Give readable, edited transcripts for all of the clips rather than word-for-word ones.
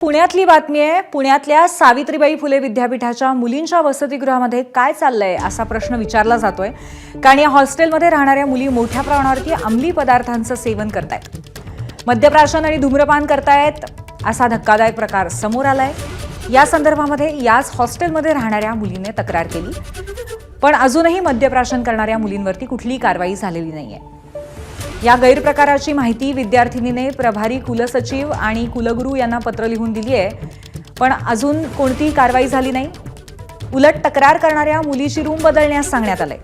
पुण्यातली बातमी आहे। पुण्यातल्या सावित्रीबाई फुले विद्यापीठाच्या मुलींच्या वसतिगृहामध्ये काय चाललंय असा प्रश्न विचारला जातोय। कारण या हॉस्टेलमध्ये राहणाऱ्या मुली मोठ्या प्रमाणावरती अंमली पदार्थांचं सेवन करतायत, मद्यप्राशन आणि धूम्रपान करतायत असा धक्कादायक प्रकार समोर आलाय। या संदर्भामध्ये याच हॉस्टेलमध्ये राहणाऱ्या मुलीने तक्रार केली, पण अजूनही मद्यप्राशन करणाऱ्या मुलींवरती कुठलीही कारवाई झालेली नाहीये। या गैरप्रकाराची माहिती विद्यार्थिनीने प्रभारी कुलसचिव आणि कुलगुरू यांना पत्र लिहून दिली आहे, पण अजून कोणतीही कारवाई झाली नाही। उलट तक्रार करणाऱ्या मुलीची रूम बदलण्यास सांगण्यात आलंय।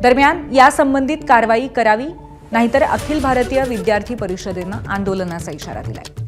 दरम्यान या संबंधित कारवाई करावी, नाहीतर अखिल भारतीय विद्यार्थी परिषदेनं आंदोलनाचा इशारा दिलाय।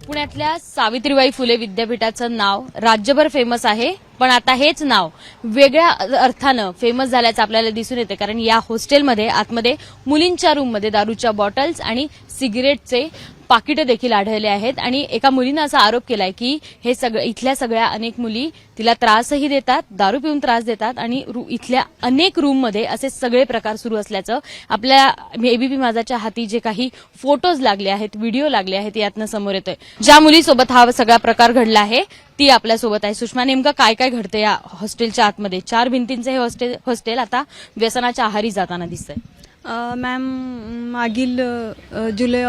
पुण्यातल्या सावित्रीबाई फुले विद्यापीठाचं नाव राज्यभर फेमस आहे, पण आता हेच नाव वेगळ्या अर्थानं फेमस झाल्याचं आपल्याला दिसून येते। कारण या हॉस्टेलमध्ये आतमध्ये मुलींच्या रूममध्ये दारूच्या बॉटल्स आणि सिगरेटचे पाकिटं देखील आढळले आहेत। आणि एका मुलीनं असा आरोप केलाय की हे इथल्या सगळ्या अनेक मुली तिला त्रासही देतात, दारू पिऊन त्रास देतात आणि इथल्या अनेक रूममध्ये असे सगळे प्रकार सुरू असल्याचं आपल्या एबीपी माझाच्या हाती जे काही फोटोज लागले आहेत, व्हिडिओ लागले आहेत, यातनं समोर येतोय। ज्या मुलीसोबत हा सगळा प्रकार घडला आहे ती आपल्यासोबत आहे। सुषमा, नेमकं काय काय घडतं या हॉस्टेलच्या आतमध्ये? 4 भिंतींचं हे हॉस्टेल आता व्यसनाच्या आहारी जाताना दिसतंय। मॅम, मागील जुलै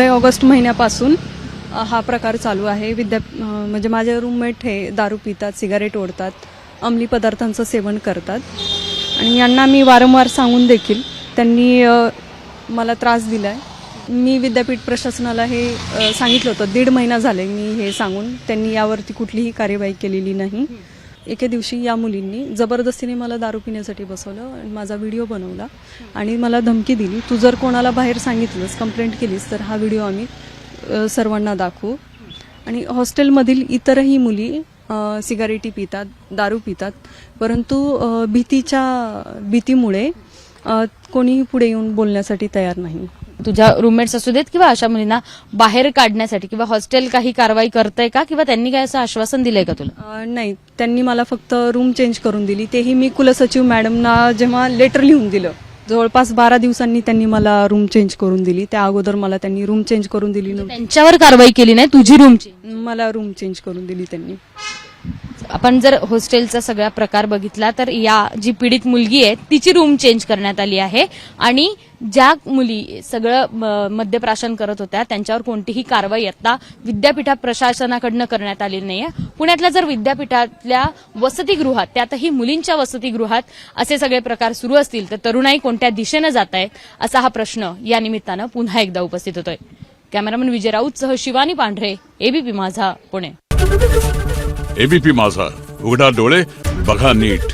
ऑगस्ट महिन्यापासून हा प्रकार चालू आहे। म्हणजे माझे रूममेट हे दारू पितात, सिगारेट ओढतात, अंमली पदार्थांचं सेवन करतात आणि यांना मी वारंवार सांगून देखील त्यांनी मला त्रास दिलाय। मी विद्यापीठ प्रशासनाला हे सांगितलं होतं, 1.5 महिना झाले मी हे सांगून, त्यांनी यावरती कुठलीही कार्यवाही केलेली नाही। एके दिवशी या मुलींनी जबरदस्तीने मला दारू पिण्यासाठी बसवलं आणि माझा व्हिडिओ बनवला आणि मला धमकी दिली, तू जर कोणाला बाहेर सांगितलंस, कंप्लेंट केलीस तर हा व्हिडिओ आम्ही सर्वांना दाखवू। आणि हॉस्टेलमधील इतरही मुली सिगारेटी पितात, दारू पितात, परंतु भीतीमुळे कोणीही पुढे येऊन बोलण्यासाठी तयार नाही। तुझ्या रूममेट्स असू देत किंवा अशा मुलींना बाहेर काढण्यासाठी किंवा हॉस्टेल काही कारवाई करतंय का, किंवा त्यांनी काय असं आश्वासन दिलंय का तुला? नाही, त्यांनी मला फक्त रूम चेंज करून दिली। तेही मी कुलसचिव मॅडमना जेव्हा लेटर लिहून दिलं, जवळपास 12 दिवसांनी त्यांनी मला रूम चेंज करून दिली। त्या अगोदर मला त्यांनी रूम चेंज करून दिली नव्हती। त्यांच्यावर कारवाई केली नाही, तुझी रूम मला रूम चेंज करून दिली त्यांनी। आपण जर हॉस्टेलचा सगळा प्रकार बघितला तर या जी पीडित मुलगी आहे तिची रूम चेंज करण्यात आली आहे आणि ज्या मुली सगळं मद्यप्राशन करत होत्या त्यांच्यावर कोणतीही कारवाई आता विद्यापीठा प्रशासनाकडनं करण्यात आली नाहीये। पुण्यातल्या जर विद्यापीठातल्या वसतिगृहात, त्यातही मुलींच्या वसतिगृहात असे सगळे प्रकार सुरू असतील तर तरुणाई कोणत्या दिशेनं जात आहेत असा हा प्रश्न या निमित्तानं पुन्हा एकदा उपस्थित होतोय। कॅमेरामन विजय राऊतसह शिवानी पांढरे, एबीपी माझा, पुणे। एबीपी माझा, उघडा डोळे बघा नीट।